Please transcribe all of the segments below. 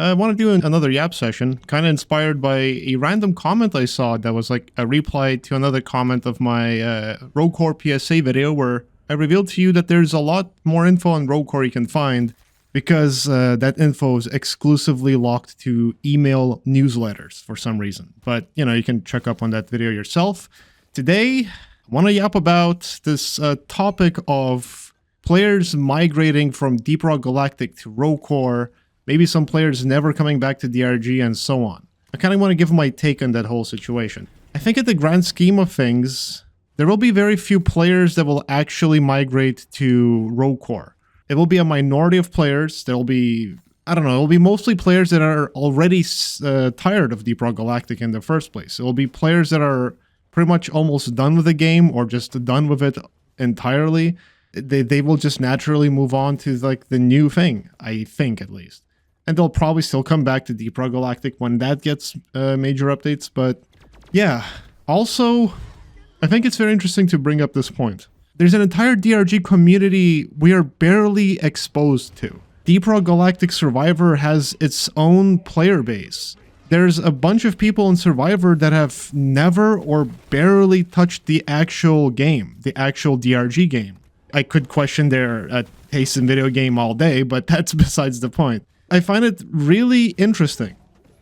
I want to do another Yap session, kind of inspired by a random comment I saw that was like a reply to another comment of my Rogue Core PSA video where I revealed to you that there's a lot more info on Rogue Core you can find because that info is exclusively locked to email newsletters for some reason. But, you know, you can check up on that video yourself. Today, I want to yap about this topic of players migrating from Deep Rock Galactic to Rogue Core, maybe some players never coming back to DRG, and so on. I kind of want to give my take on that whole situation. I think at the grand scheme of things, there will be very few players that will actually migrate to Rogue Core. It will be a minority of players. There will be, I don't know, it will be mostly players that are already tired of Deep Rock Galactic in the first place. It will be players that are pretty much almost done with the game or just done with it entirely. They will just naturally move on to like the new thing, I think at least. And they'll probably still come back to Deep Rock Galactic when that gets major updates. But yeah, also, I think it's very interesting to bring up this point. There's an entire DRG community we are barely exposed to. Deep Rock Galactic Survivor has its own player base. There's a bunch of people in Survivor that have never or barely touched the actual game, the actual DRG game. I could question their taste in video game all day, but that's besides the point. I find it really interesting,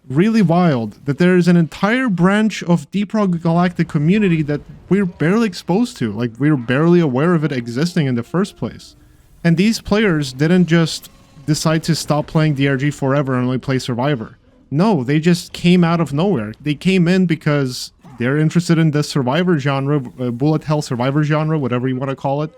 really wild, that there is an entire branch of Deep Rock Galactic community that we're barely exposed to, like we're barely aware of it existing in the first place. And these players didn't just decide to stop playing DRG forever and only play Survivor. No, they just came out of nowhere. They came in because they're interested in the Survivor genre, bullet hell Survivor genre, whatever you want to call it.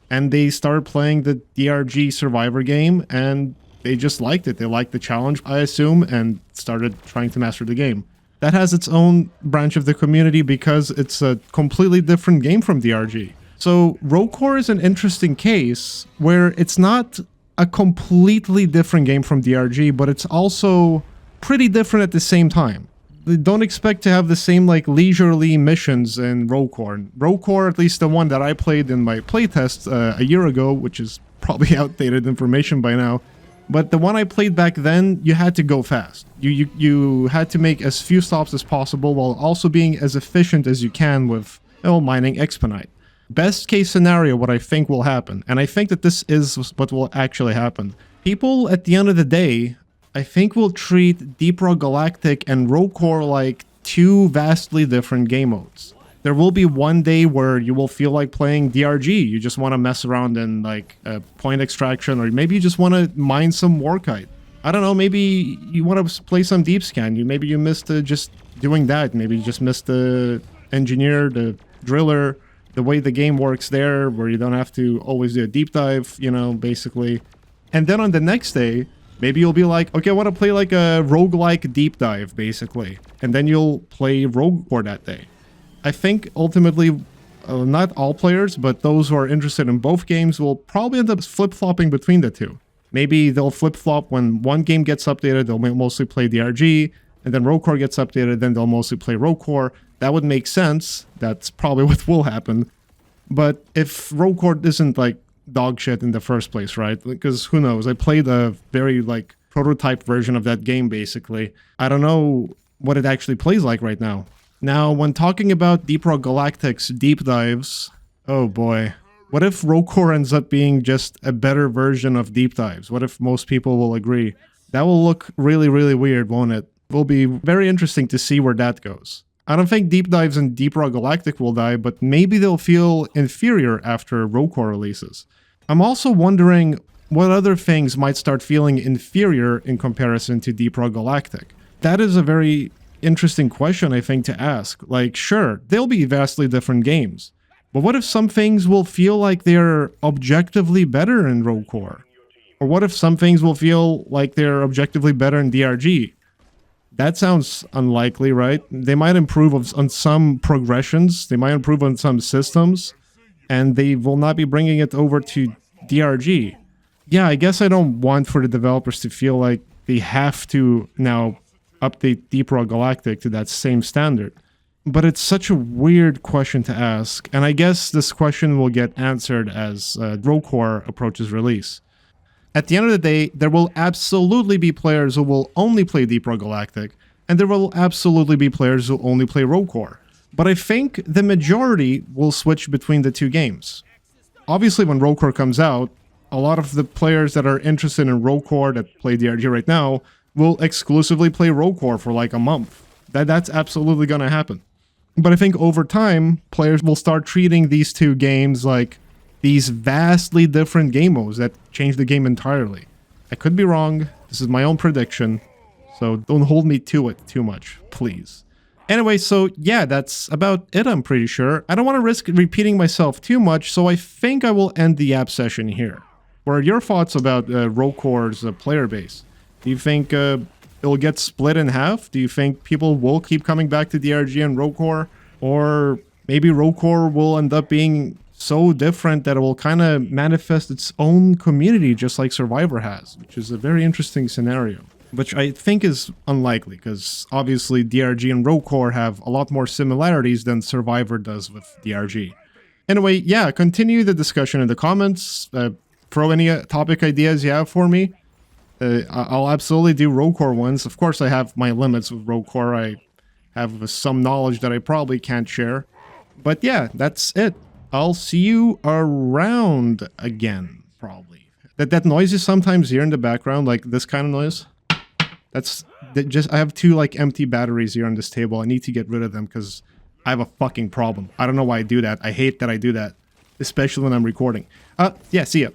And they started playing the DRG Survivor game, and they just liked it. They liked the challenge, I assume, and started trying to master the game. That has its own branch of the community because it's a completely different game from DRG. So Rogue Core is an interesting case where it's not a completely different game from DRG, but it's also pretty different at the same time. They don't expect to have the same like leisurely missions in Rogue Core. Rogue Core, at least the one that I played in my playtest a year ago, which is probably outdated information by now, but the one I played back then, you had to go fast. You had to make as few stops as possible while also being as efficient as you can with mining Exponite. Best case scenario, what I think will happen, and I think that this is what will actually happen. People at the end of the day, I think will treat Deep Rock Galactic and Rogue Core like two vastly different game modes. There will be one day where you will feel like playing DRG. You just want to mess around in like point extraction, or maybe you just want to mine some Warkite. I don't know, maybe you want to play some deep scan. Maybe you missed just doing that. Maybe you just missed the engineer, the driller, the way the game works there, where you don't have to always do a deep dive, you know, basically. And then on the next day, maybe you'll be like, okay, I want to play like a roguelike deep dive, basically. And then you'll play Rogue Core that day. I think ultimately, not all players, but those who are interested in both games will probably end up flip-flopping between the two. Maybe they'll flip-flop when one game gets updated, they'll mostly play DRG, and then Rogue Core gets updated, then they'll mostly play Rogue Core. That would make sense. That's probably what will happen. But if Rogue Core isn't like dog shit in the first place, right? Because who knows? I played a very like prototype version of that game, basically. I don't know what it actually plays like right now. Now, when talking about Deep Rock Galactic's deep dives, oh boy, what if Rogue Core ends up being just a better version of deep dives? What if most people will agree? That will look really, really weird, won't it? It will be very interesting to see where that goes. I don't think deep dives in Deep Rock Galactic will die, but maybe they'll feel inferior after Rogue Core releases. I'm also wondering what other things might start feeling inferior in comparison to Deep Rock Galactic. That is a very interesting question, I think, to ask. Like, sure, they'll be vastly different games, but what if some things will feel like they're objectively better in Rogue Core? Or what if some things will feel like they're objectively better in DRG? That sounds unlikely, right? They might improve on some progressions, they might improve on some systems, and they will not be bringing it over to DRG. Yeah, I guess I don't want for the developers to feel like they have to now update Deep Rock Galactic to that same standard. But it's such a weird question to ask, and I guess this question will get answered as Rogue Core approaches release. At the end of the day, there will absolutely be players who will only play Deep Rock Galactic, and there will absolutely be players who only play Rogue Core. But I think the majority will switch between the two games. Obviously, when Rogue Core comes out, a lot of the players that are interested in Rogue Core that play DRG right now will exclusively play Rogue Core for like a month. That's absolutely going to happen. But I think over time, players will start treating these two games like these vastly different game modes that change the game entirely. I could be wrong. This is my own prediction. So don't hold me to it too much, please. Anyway, so yeah, that's about it, I'm pretty sure. I don't want to risk repeating myself too much, so I think I will end the app session here. What are your thoughts about Rogue Core's player base? Do you think it'll get split in half? Do you think people will keep coming back to DRG and Rogue Core? Or maybe Rogue Core will end up being so different that it will kind of manifest its own community just like Survivor has, which is a very interesting scenario. Which I think is unlikely, because obviously DRG and Rogue Core have a lot more similarities than Survivor does with DRG. Anyway, yeah, continue the discussion in the comments. Throw any topic ideas you have for me. I'll absolutely do Rogue Core ones. Of course, I have my limits with Rogue Core. I have some knowledge that I probably can't share. But yeah, that's it. I'll see you around again, probably. That noise you sometimes hear in the background, like this kind of noise. That's just, I have two like empty batteries here on this table. I need to get rid of them because I have a fucking problem. I don't know why I do that. I hate that I do that, especially when I'm recording. Yeah, see ya.